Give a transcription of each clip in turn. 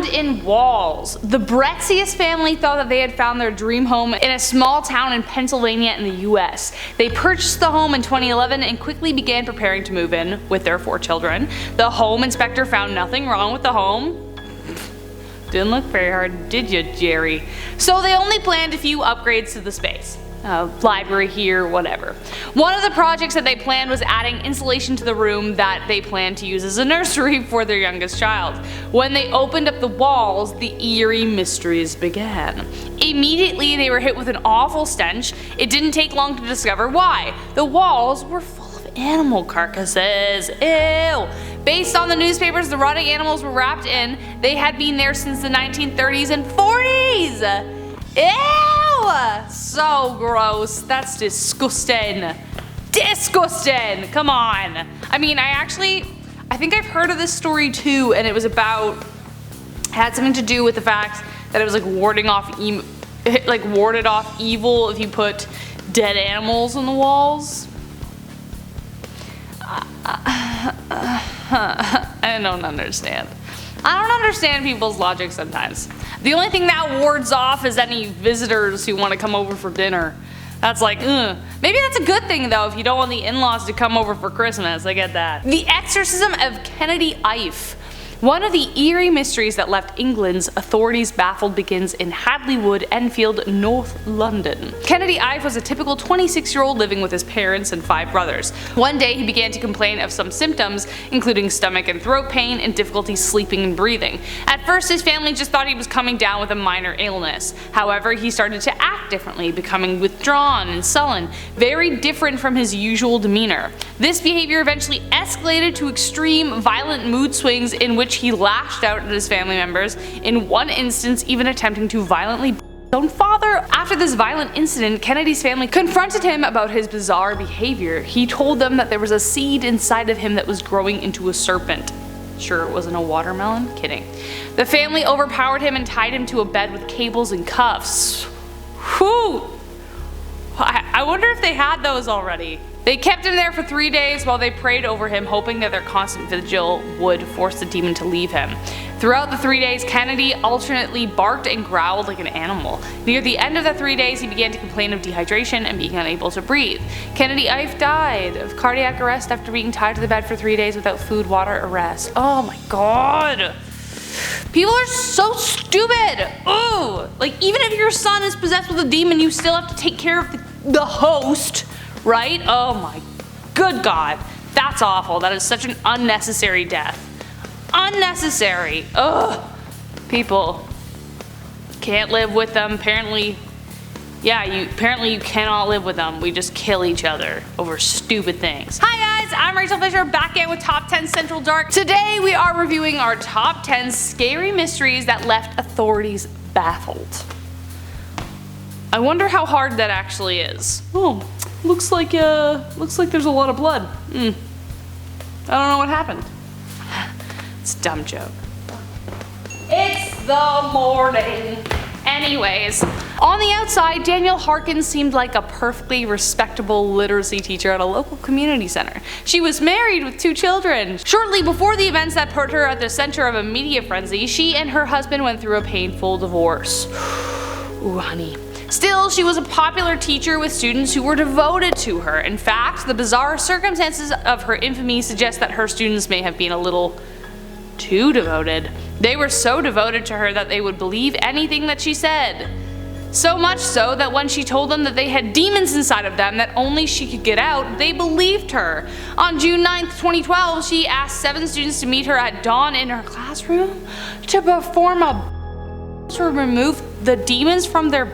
in walls. The Berkowitz family thought that they had found their dream home in a small town in Pennsylvania in the US. They purchased the home in 2011 and quickly began preparing to move in with their 4 children. The home inspector found nothing wrong with the home. Didn't look very hard, did you, Jerry? So they only planned a few upgrades to the space. Library here, whatever. One of the projects that they planned was adding insulation to the room that they planned to use as a nursery for their youngest child. When they opened up the walls, the eerie mysteries began. Immediately they were hit with an awful stench. It didn't take long to discover why. The walls were full of animal carcasses. Ew! Based on the newspapers, the rotting animals were wrapped in. They had been there since the 1930s and 40s! Ew! So gross. That's disgusting. Disgusting! Come on. I mean, I think I've heard of this story too, and it was about, it had something to do with the fact that it was like warded off evil if you put dead animals on the walls. I don't understand. I don't understand people's logic sometimes. The only thing that wards off is any visitors who want to come over for dinner. That's like, ugh. Maybe that's a good thing though if you don't want the in-laws to come over for Christmas. I get that. The Exorcism of Kennedy Ife. One of the eerie mysteries that left England's authorities baffled begins in Hadley Wood, Enfield, North London. Kennedy Ife was a typical 26-year-old living with his parents and 5 brothers. One day he began to complain of some symptoms, including stomach and throat pain and difficulty sleeping and breathing. At first his family just thought he was coming down with a minor illness. However, he started to act differently, becoming withdrawn and sullen, very different from his usual demeanor. This behavior eventually escalated to extreme, violent mood swings in which he lashed out at his family members, in one instance even attempting to violently beat his own father. After this violent incident, Kennedy's family confronted him about his bizarre behavior. He told them that there was a seed inside of him that was growing into a serpent. Sure it wasn't a watermelon? Kidding. The family overpowered him and tied him to a bed with cables and cuffs. Whew! I wonder if they had those already. They kept him there for 3 days while they prayed over him, hoping that their constant vigil would force the demon to leave him. Throughout the 3 days, Kennedy alternately barked and growled like an animal. Near the end of the 3 days, he began to complain of dehydration and being unable to breathe. Kennedy Ife died of cardiac arrest after being tied to the bed for 3 days without food, water, or rest. Oh my god. People are so stupid. Ooh. Like, even if your son is possessed with a demon, you still have to take care of the host. Right? Oh my good god. That's awful. That is such an unnecessary death. Unnecessary. Ugh. People. Can't live with them. Apparently you cannot live with them. We just kill each other over stupid things. Hi guys, I'm Rachel Fisher, back again with Top 10 Central Dark. Today we are reviewing our top 10 scary mysteries that left authorities baffled. I wonder how hard that actually is. Oh. Looks like there's a lot of blood. I don't know what happened. It's a dumb joke. It's the morning. Anyways, on the outside, Danielle Harkins seemed like a perfectly respectable literacy teacher at a local community center. She was married with 2 children. Shortly before the events that put her at the center of a media frenzy, she and her husband went through a painful divorce. Ooh, honey. Still, she was a popular teacher with students who were devoted to her. In fact, the bizarre circumstances of her infamy suggest that her students may have been a little too devoted. They were so devoted to her that they would believe anything that she said. So much so that when she told them that they had demons inside of them that only she could get out, they believed her. On June 9th, 2012, she asked 7 students to meet her at dawn in her classroom to perform to remove the demons from their.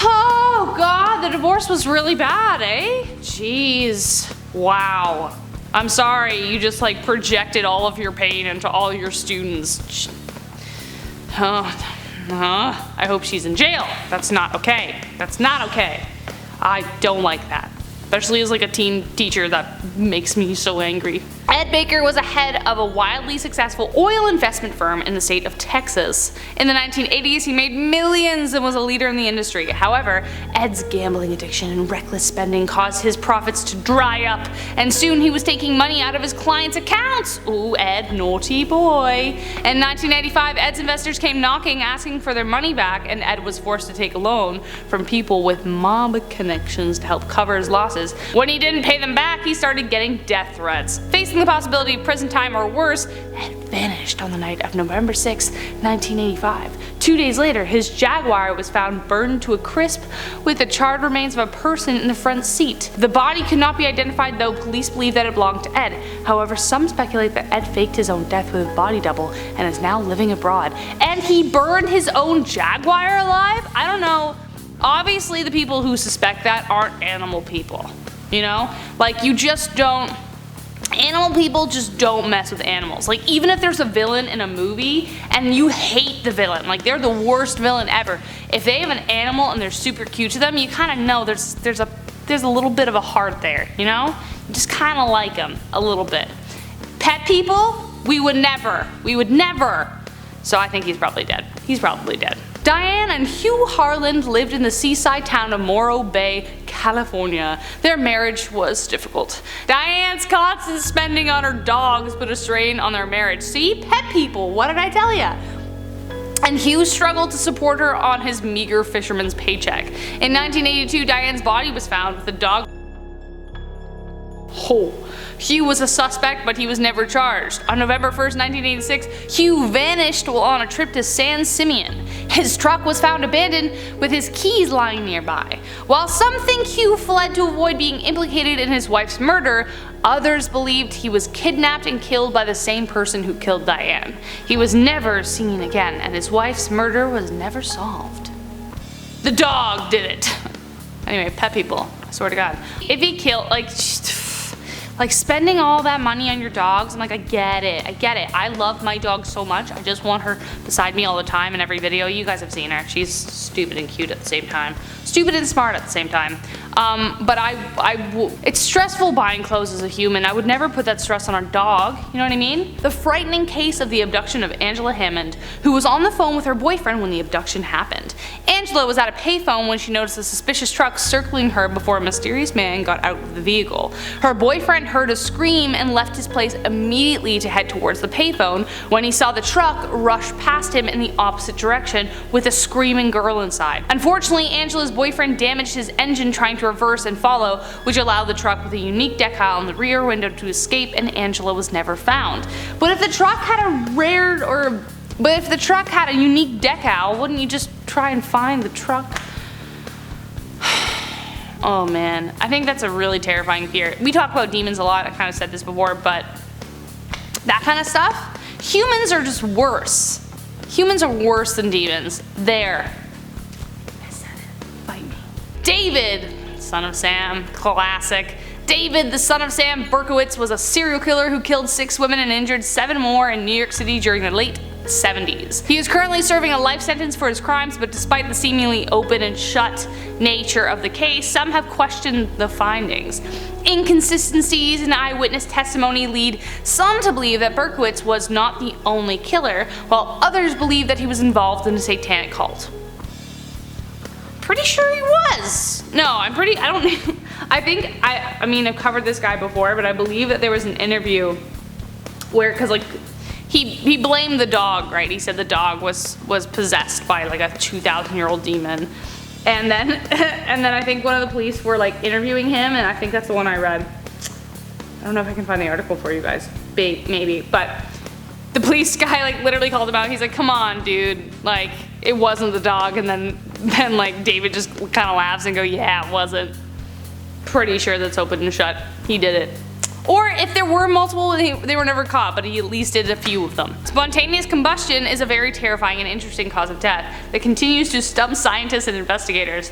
Oh god, the divorce was really bad, eh? Jeez. Wow. I'm sorry, you just like projected all of your pain into all your students. I hope she's in jail. That's not okay. That's not okay. I don't like that. Especially as like a teen teacher, that makes me so angry. Ed Baker was a head of a wildly successful oil investment firm in the state of Texas. In the 1980s, he made millions and was a leader in the industry. However, Ed's gambling addiction and reckless spending caused his profits to dry up, and soon he was taking money out of his clients' accounts. Ooh, Ed, naughty boy. In 1995, Ed's investors came knocking, asking for their money back, and Ed was forced to take a loan from people with mob connections to help cover his losses. When he didn't pay them back, he started getting death threats. Facing the possibility of prison time or worse, Ed vanished on the night of November 6, 1985. 2 days later, his Jaguar was found burned to a crisp with the charred remains of a person in the front seat. The body could not be identified, though police believe that it belonged to Ed. However, some speculate that Ed faked his own death with a body double and is now living abroad. And he burned his own Jaguar alive? I don't know. Obviously, the people who suspect that aren't animal people. You know? Like, you just don't. Animal people just don't mess with animals. Like, even if there's a villain in a movie and you hate the villain, like they're the worst villain ever, if they have an animal and they're super cute to them, you kind of know there's a little bit of a heart there, you know? You just kind of like them a little bit. Pet people, we would never. So I think he's probably dead. He's probably dead. Diane and Hugh Harland lived in the seaside town of Morro Bay, California. Their marriage was difficult. Diane's constant spending on her dogs put a strain on their marriage. See? Pet people, what did I tell ya? And Hugh struggled to support her on his meager fisherman's paycheck. In 1982, Diane's body was found with the dog. Hugh was a suspect, but he was never charged. On November 1st, 1986, Hugh vanished while on a trip to San Simeon. His truck was found abandoned with his keys lying nearby. While some think Hugh fled to avoid being implicated in his wife's murder, others believed he was kidnapped and killed by the same person who killed Diane. He was never seen again, and his wife's murder was never solved. The dog did it. Anyway, pet people, I swear to God. If he killed, like spending all that money on your dogs, I'm like, I get it. I love my dog so much. I just want her beside me all the time in every video. You guys have seen her. She's stupid and cute at the same time. Stupid and smart at the same time. But it's stressful buying clothes as a human. I would never put that stress on a dog, you know what I mean? The frightening case of the abduction of Angela Hammond, who was on the phone with her boyfriend when the abduction happened. Angela was at a payphone when she noticed a suspicious truck circling her before a mysterious man got out of the vehicle. Her boyfriend heard a scream and left his place immediately to head towards the payphone when he saw the truck rush past him in the opposite direction with a screaming girl inside. Unfortunately, Angela's boyfriend damaged his engine trying to reverse and follow, which allowed the truck with a unique decal in the rear window to escape, and Angela was never found. But if the truck had a unique decal, wouldn't you just try and find the truck? Oh man, I think that's a really terrifying fear. We talk about demons a lot, I kind of said this before, but that kind of stuff, humans are just worse. Humans are worse than demons. There. I said it. Fight me. David, son of Sam, classic. David, the son of Sam Berkowitz, was a serial killer who killed 6 women and injured 7 more in New York City during the late 70s. He is currently serving a life sentence for his crimes, but despite the seemingly open and shut nature of the case, some have questioned the findings. Inconsistencies in eyewitness testimony lead some to believe that Berkowitz was not the only killer, while others believe that he was involved in a satanic cult. Pretty sure he was. No, I mean, I've covered this guy before, but I believe that there was an interview where, he blamed the dog, right? He said the dog was possessed by like a 2,000-year-old demon. And then I think one of the police were like interviewing him, and I think that's the one I read. I don't know if I can find the article for you guys. Maybe, but the police guy like literally called him out. He's like, "Come on, dude, like it wasn't the dog." And then like David just kind of laughs and go, "Yeah, it wasn't." Pretty sure that's open and shut. He did it. Or if there were multiple, they were never caught, but he at least did a few of them. Spontaneous combustion is a very terrifying and interesting cause of death that continues to stump scientists and investigators.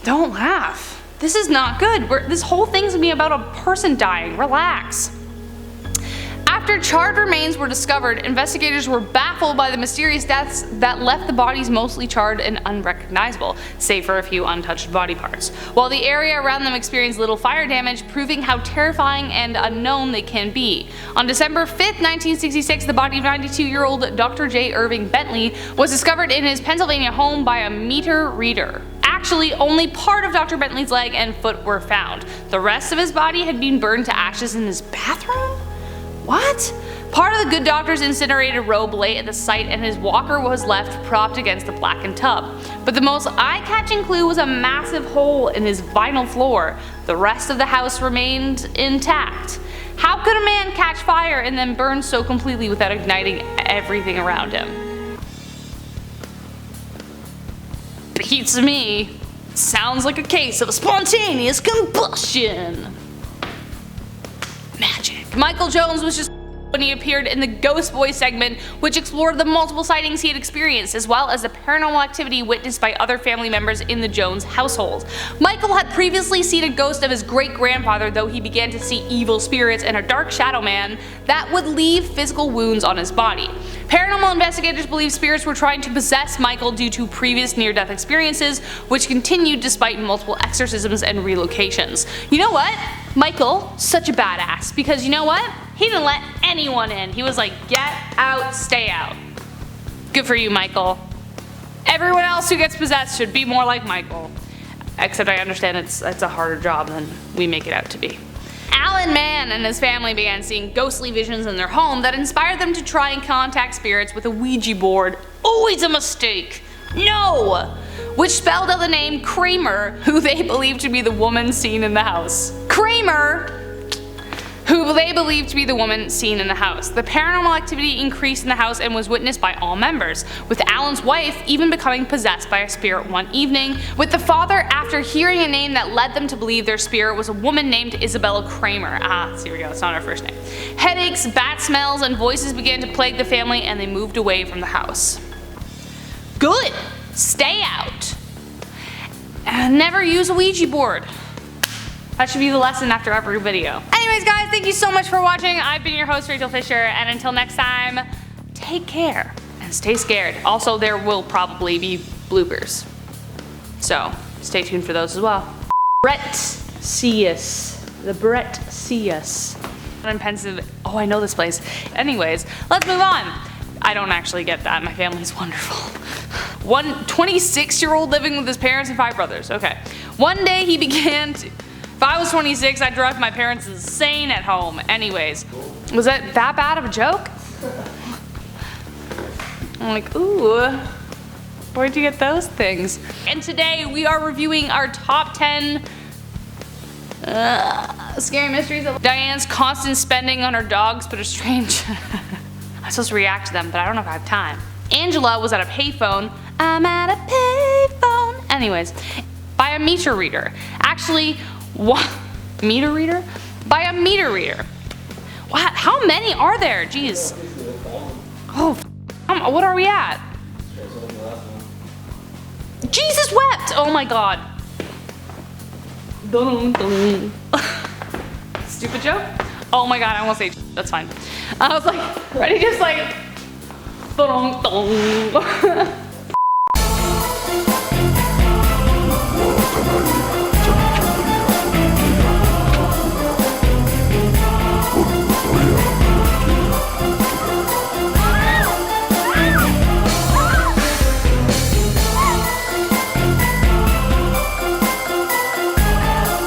Don't laugh. This is not good. This whole thing's gonna be about a person dying. Relax. After After charred remains were discovered, investigators were baffled by the mysterious deaths that left the bodies mostly charred and unrecognizable, save for a few untouched body parts, while the area around them experienced little fire damage, proving how terrifying and unknown they can be. On December 5th, 1966, the body of 92-year-old Dr. J. Irving Bentley was discovered in his Pennsylvania home by a meter reader. Actually, only part of Dr. Bentley's leg and foot were found. The rest of his body had been burned to ashes in his bathroom? What? Part of the good doctor's incinerated robe lay at the site and his walker was left propped against the blackened tub. But the most eye-catching clue was a massive hole in his vinyl floor. The rest of the house remained intact. How could a man catch fire and then burn so completely without igniting everything around him? Beats me. Sounds like a case of spontaneous combustion. Magic. Michael Jones was just when he appeared in the Ghost Boy segment, which explored the multiple sightings he had experienced, as well as the paranormal activity witnessed by other family members in the Jones household. Michael had previously seen a ghost of his great-grandfather, though he began to see evil spirits and a dark shadow man that would leave physical wounds on his body. Paranormal investigators believe spirits were trying to possess Michael due to previous near-death experiences, which continued despite multiple exorcisms and relocations. You know what? Michael, such a badass, because you know what? He didn't let anyone in. He was like, get out, stay out. Good for you, Michael. Everyone else who gets possessed should be more like Michael. Except I understand it's a harder job than we make it out to be. Alan Mann and his family began seeing ghostly visions in their home that inspired them to try and contact spirits with a Ouija board. Always a mistake. No! Which spelled out the name Kramer, who they believed to be the woman seen in the house. Kramer! Who they believed to be the woman seen in the house. The paranormal activity increased in the house and was witnessed by all members, with Alan's wife even becoming possessed by a spirit one evening, with the father after hearing a name that led them to believe their spirit was a woman named Isabella Kramer. Ah, here we go, it's not her first name. Headaches, bad smells, and voices began to plague the family and they moved away from the house. Good! Stay out! And never use a Ouija board. That should be the lesson after every video. Anyways guys, thank you so much for watching. I've been your host, Rachel Fisher, and until next time, take care and stay scared. Also, there will probably be bloopers, so stay tuned for those as well. Brett C.S. The Brett C.S. In Pennsylvania. Oh, I know this place. Anyways, let's move on. I don't actually get that. My family's wonderful. One 26-year-old living with his parents and 5 brothers. Okay. One day he began to... If I was 26, I'd drive my parents insane at home. Anyways, was that bad of a joke? I'm like, ooh, where'd you get those things? And today we are reviewing our top 10 scary mysteries of Diane's constant spending on her dogs, but are strange. I'm supposed to react to them, but I don't know if I have time. Angela was at a payphone. I'm at a payphone. Anyways, by a meter reader. Actually, what? Meter reader? By a meter reader. What? How many are there? Jeez. Oh, what are we at? Jesus wept! Oh my god. Dun, dun. Stupid joke? Oh my god, I won't say that's fine. I was like, ready just like dun, dun.